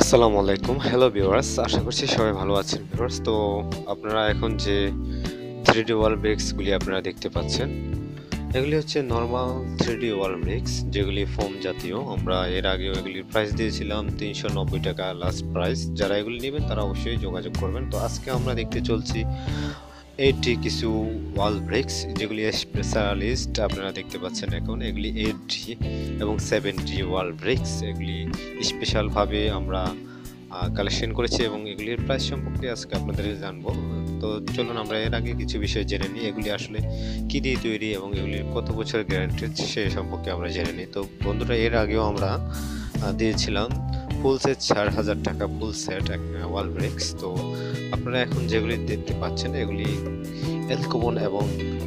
আসসালামু আলাইকুম। Hello viewers, আশা করছি সবাই ভালো আছেন ভিউয়ার্স। তো আপনারা এখন যে 3D ওয়াল ব্রিক্স গুলি আপনারা দেখতে পাচ্ছেন, এগুলি হচ্ছে নরমাল 3D ওয়াল ব্রিক্স, যেগুলি ফোম জাতীয়। আমরা এর আগেও এগুলির প্রাইস দিয়েছিলাম 390 টাকা লাস্ট প্রাইস। যারা এগুলি নেবেন তারা অবশ্যই যোগাযোগ করবেন। তো আজকে আমরা দেখতে চলছি 80 কিছু ওয়াল ব্রিক্স, যেগুলি স্পেশালিস্ট আপনারা দেখতে পাচ্ছেন। এখন এগুলি 80 এবং 70 ওয়াল ব্রিক্স, এগুলি স্পেশালভাবে আমরা কালেকশন করেছি এবং এগুলির প্রাইস সম্পর্কে আজকে আপনাদের জানবো। তো চলুন আমরা এর আগে কিছু বিষয় জেনে নিই, এগুলি আসলে কি দিয়ে তৈরি এবং এগুলির কত বছরের গ্যারান্টি সে সম্পর্কে আমরা জেনে নিই। তো বন্ধুরা, এর আগেও আমরা দিয়েছিলাম ফুল সেট 4,000 টাকা, ফুল সেট ওয়াল ব্রিক্স। তো আপনারা এখন যেগুলি দেখতে পাচ্ছেন এগুলি এলকোবন এবং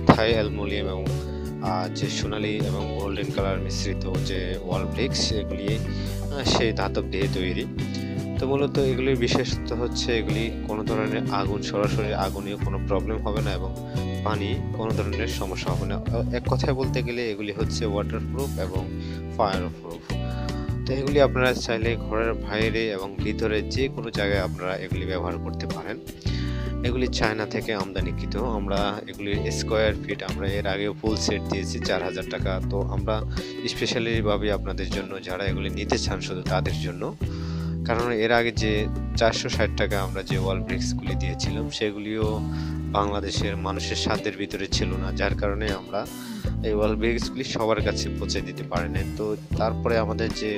থাই অ্যালুমিনিয়াম এবং যে সোনালী এবং গোল্ডেন কালার মিশ্রিত যে ওয়াল ব্রিক্স, এগুলি সেই ধাতব দিয়ে তৈরি। তো মূলত এগুলির বিশেষত্ব হচ্ছে এগুলি কোনো ধরনের আগুন, সরাসরি আগুনেও কোনো প্রবলেম হবে না এবং পানি কোনো ধরনের সমস্যা হবে না। এক কথায় বলতে গেলে এগুলি হচ্ছে ওয়াটারপ্রুফ এবং ফায়ার প্রুফ। তো এগুলি আপনারা চাইলে ঘরের বাইরে এবং ভিতরে যে কোনো জায়গায় আপনারা এগুলি ব্যবহার করতে পারেন। এগুলি চায়না থেকে আমদানিকৃত। আমরা এগুলির স্কোয়ার ফিট আমরা এর আগেও ফুল সেট দিয়েছি 4,000 টাকা। তো আমরা স্পেশালিভাবে আপনাদের জন্য, যারা এগুলি নিতে চান শুধু তাদের জন্য, কারণ এর আগে যে 460 টাকা আমরা যে ওয়াল ব্রিক্সগুলি দিয়েছিলাম সেগুলিও বাংলাদেশের মানুষের সাধ্যের ভিতরে ছিল না, যার কারণে আমরা এই ওয়াল ব্রিক্সগুলি সবার কাছে পৌঁছে দিতে পারি না। তো তারপরে আমাদের যে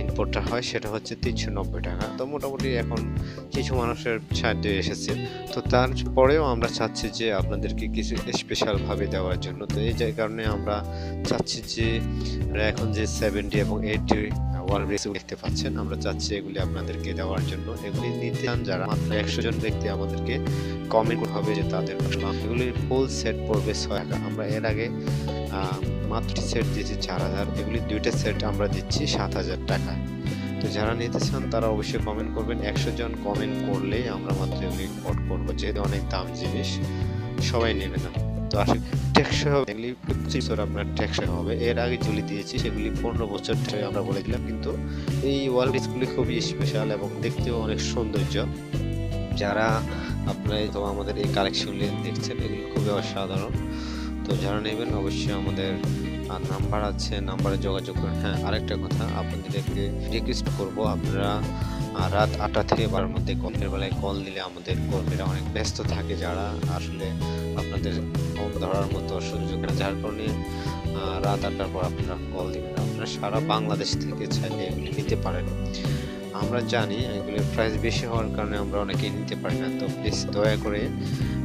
ইনপুটটা হয় সেটা হচ্ছে 390 টাকা। তো মোটামুটি এখন কিছু মানুষের সাহায্যে এসেছে। তো তারপরেও আমরা চাচ্ছি যে আপনাদেরকে কিছু স্পেশালভাবে দেওয়ার জন্য। তো এই যে কারণে আমরা চাচ্ছি যে এখন যে 70 এবং 80 ওয়াল ব্রিক্স দেখতে পাচ্ছেন, আমরা চাচ্ছি এগুলি আপনাদেরকে দেওয়ার জন্য। এগুলি নিতে চান যারা, মাত্র 100 জন ব্যক্তি আমাদেরকে কমেন্ট হবে যে তাদের এগুলির ফুল সেট পড়বে 6 টাকা। আমরা এর আগে মাত্র সেট দিয়েছি 4,000, এগুলি দুইটা সেট আমরা দিচ্ছি 7,000 টাকা। তো যারা নিতে চান তারা অবশ্যই কমেন্ট করবেন। 100 জন কমেন্ট করলেই আমরা মাত্র এগুলি ইম্পোর্ট করবো, যেহেতু অনেক দাম জিনিস, সবাই নেবে না। তো আসলে টেকসই হবে, এগুলি 25 বছর আপনার টেকসই হবে। এর আগে ঝুলি দিয়েছি সেগুলি 15 বছর ধরে আমরা বলেছিলাম, কিন্তু এই ওয়াল ব্রিক্সগুলি খুবই স্পেশাল এবং দেখতেও অনেক সৌন্দর্য। যারা আপনারা তো আমাদের এই কালেকশনগুলি দেখছেন, এগুলি খুবই অসাধারণ। তো যারা নেবেন অবশ্যই আমাদের নাম্বার আছে, নাম্বারে যোগাযোগ করেন। হ্যাঁ, আরেকটা কথা আপনাদেরকে রিকোয়েস্ট করব, আপনারা রাত 8টা থেকে 12টার মধ্যে কলের বেলায় কল দিলে আমাদের কর্মীরা অনেক ব্যস্ত থাকে, যারা আসলে আপনাদের ফোন ধরার মতো সুযোগ না, যার কারণে রাত 8টার পর আপনারা কল দিবেন। আপনারা সারা বাংলাদেশ থেকে চাইলে এগুলি নিতে পারেন। আমরা জানি এগুলির প্রাইস বেশি হওয়ার কারণে আমরা অনেকেই নিতে পারি না। তো প্লিজ দয়া করে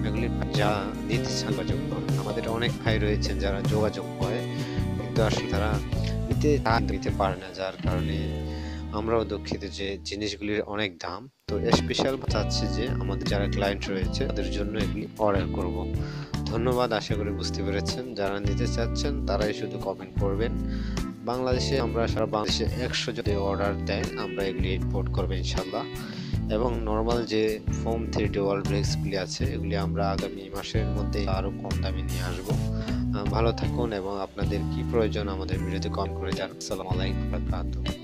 এগুলি যা নিতে চান যোগাযোগ করুন। আমাদের অনেক ভাই রয়েছেন যারা যোগাযোগ করে, কিন্তু আসলে তারা নিতে পারে না, যার কারণে আমরাও দুঃখিত যে জিনিসগুলির অনেক দাম। তো স্পেশাল চাচ্ছি যে আমাদের যারা ক্লায়েন্ট রয়েছে তাদের জন্য এগুলি অর্ডার করব। ধন্যবাদ, আশা করি বুঝতে পেরেছেন। যারা নিতে চাচ্ছেন তারাই শুধু কমেন্ট করবেন। বাংলাদেশে, আমরা সারা বাংলাদেশে 100 যদি অর্ডার দেন আমরা এগুলি ইম্পোর্ট করবো ইনশাল্লাহ। এবং নর্মাল যে ফোম 3D ওয়াল ব্রিক্সগুলি আছে এগুলি আমরা আগামী মাসের মধ্যে আরও কম দামে নিয়ে আসবো। ভালো থাকুন এবং আপনাদের কি প্রয়োজন আমাদের ভিডিওতে কমেন্ট করে জানান। আসসালামু আলাইকুম ওয়া বারাকাতুহু।